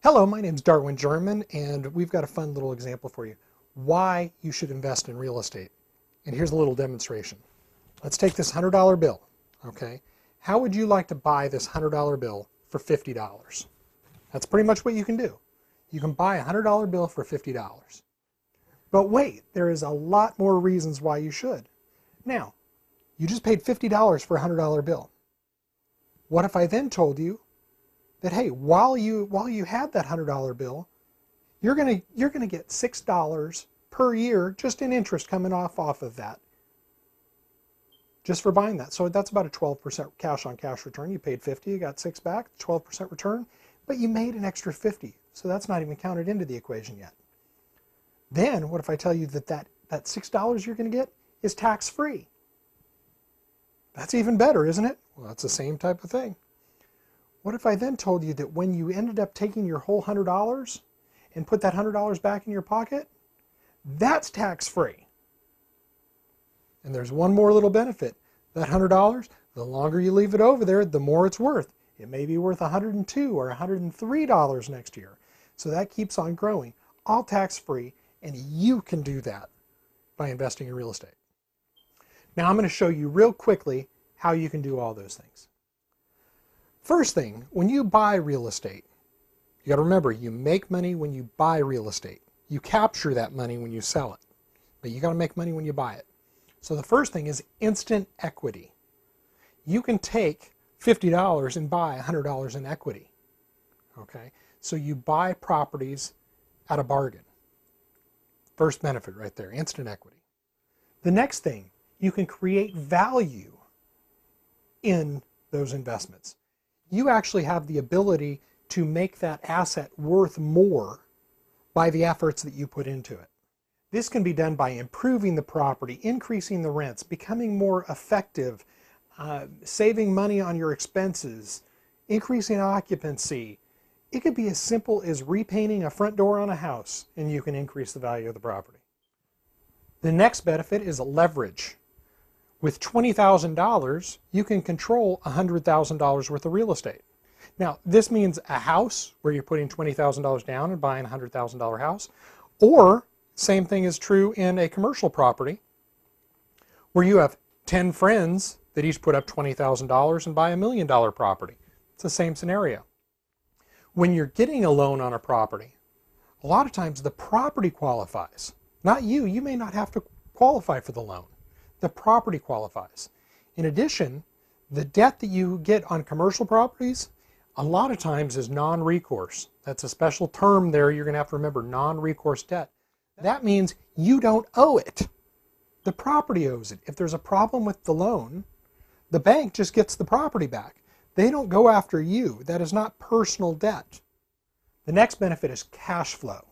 Hello, my name is Darwin German, and we've got a fun little example for you. Why you should invest in real estate. And here's a little demonstration. Let's take this $100 bill, okay? How would you like to buy this $100 bill for $50? That's pretty much what you can do. You can buy a $100 bill for $50. But wait, there is a lot more reasons why you should. Now, you just paid $50 for a $100 bill. What if I then told you that, hey, while you had that $100 bill, you're gonna get $6 per year just in interest coming off of that, just for buying that. So that's about a 12% cash on cash return. You paid 50, you got 6 back, 12% return, but you made an extra 50. So that's not even counted into the equation yet. Then what if I tell you that $6 you're going to get is tax free? That's even better, isn't it? Well, that's the same type of thing. What if I then told you that when you ended up taking your whole $100 and put that $100 back in your pocket, that's tax-free? And there's one more little benefit. That $100, the longer you leave it over there, the more it's worth. It may be worth $102 or $103 next year. So that keeps on growing, all tax-free, and you can do that by investing in real estate. Now I'm going to show you real quickly how you can do all those things. First thing, when you buy real estate, you got to remember, you make money when you buy real estate. You capture that money when you sell it, but you got to make money when you buy it. So the first thing is instant equity. You can take $50 and buy $100 in equity. Okay, so you buy properties at a bargain. First benefit right there, instant equity. The next thing, you can create value in those investments. You actually have the ability to make that asset worth more by the efforts that you put into it. This can be done by improving the property, increasing the rents, becoming more effective, saving money on your expenses, increasing occupancy. It could be as simple as repainting a front door on a house, and you can increase the value of the property. The next benefit is leverage. With $20,000, you can control $100,000 worth of real estate. Now, this means a house where you're putting $20,000 down and buying a $100,000 house, or same thing is true in a commercial property where you have 10 friends that each put up $20,000 and buy $1 million property. It's the same scenario. When you're getting a loan on a property, a lot of times the property qualifies. Not you. You may not have to qualify for the loan. The property qualifies. In addition, the debt that you get on commercial properties a lot of times is non-recourse. That's a special term there you're going to have to remember, non-recourse debt. That means you don't owe it. The property owes it. If there's a problem with the loan, the bank just gets the property back. They don't go after you. That is not personal debt. The next benefit is cash flow.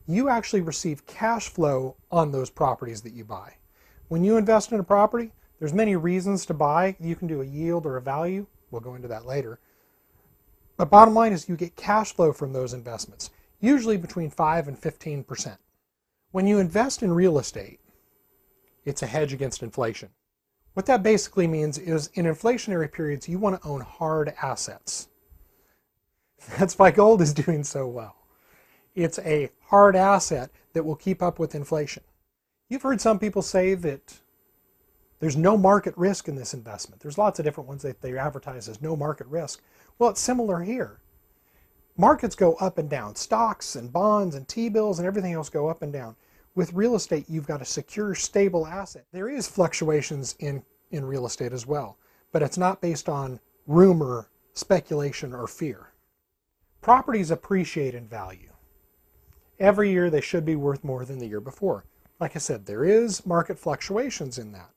You actually receive cash flow on those properties that you buy. When you invest in a property, there's many reasons to buy. You can do a yield or a value. We'll go into that later. But bottom line is you get cash flow from those investments, usually between 5 and 15%. When you invest in real estate, it's a hedge against inflation. What that basically means is in inflationary periods, you want to own hard assets. That's why gold is doing so well. It's a hard asset that will keep up with inflation. You've heard some people say that there's no market risk in this investment. There's lots of different ones that they advertise as no market risk. Well, it's similar here. Markets go up and down. Stocks and bonds and T-bills and everything else go up and down. With real estate, you've got a secure, stable asset. There is fluctuations in real estate as well, but it's not based on rumor, speculation, or fear. Properties appreciate in value. Every year they should be worth more than the year before. Like I said, there is market fluctuations in that.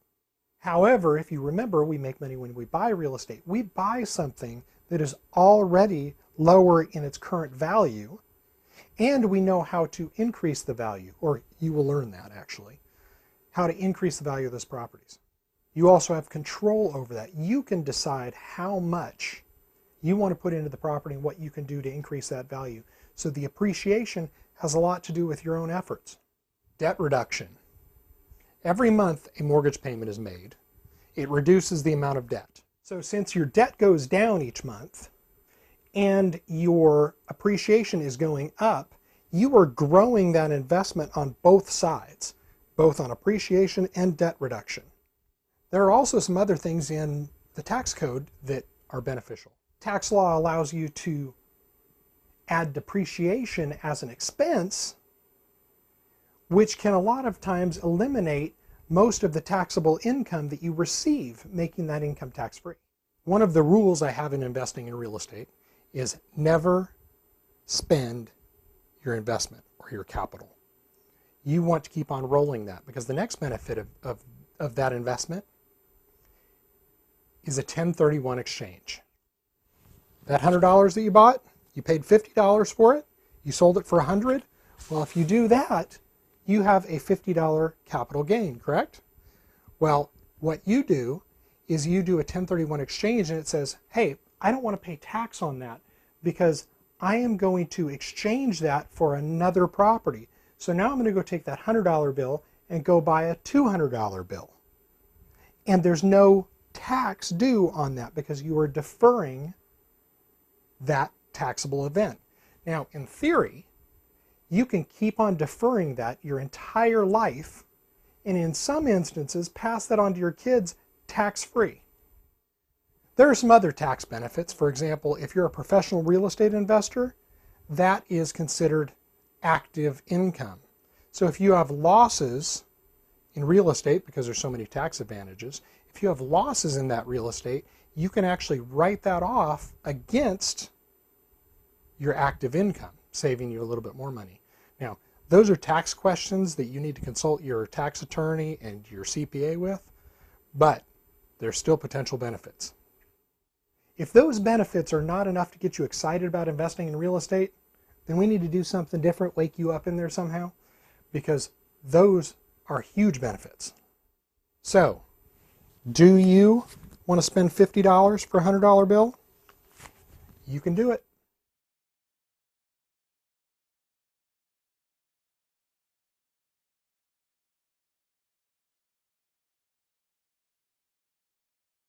However, if you remember, we make money when we buy real estate. We buy something that is already lower in its current value, and we know how to increase the value, or you will learn that actually, how to increase the value of those properties. You also have control over that. You can decide how much you want to put into the property and what you can do to increase that value. So the appreciation has a lot to do with your own efforts. Debt reduction. Every month a mortgage payment is made. It reduces the amount of debt. So since your debt goes down each month and your appreciation is going up, you are growing that investment on both sides, both on appreciation and debt reduction. There are also some other things in the tax code that are beneficial. Tax law allows you to add depreciation as an expense, which can a lot of times eliminate most of the taxable income that you receive, making that income tax-free. One of the rules I have in investing in real estate is never spend your investment or your capital. You want to keep on rolling that, because the next benefit of that investment is a 1031 exchange. That $100 that you bought, you paid $50 for it, you sold it for $100. Well, if you do that, you have a $50 capital gain, correct? Well, what you do is you do a 1031 exchange and it says, hey, I don't want to pay tax on that because I am going to exchange that for another property. So now I'm going to go take that $100 bill and go buy a $200 bill. And there's no tax due on that because you are deferring that taxable event. Now, in theory, you can keep on deferring that your entire life, and in some instances, pass that on to your kids tax-free. There are some other tax benefits. For example, if you're a professional real estate investor, that is considered active income. So if you have losses in real estate, because there's so many tax advantages, if you have losses in that real estate, you can actually write that off against your active income, saving you a little bit more money. Now, those are tax questions that you need to consult your tax attorney and your CPA with, but there's still potential benefits. If those benefits are not enough to get you excited about investing in real estate, then we need to do something different, wake you up in there somehow, because those are huge benefits. So, do you want to spend $50 for a $100 bill? You can do it.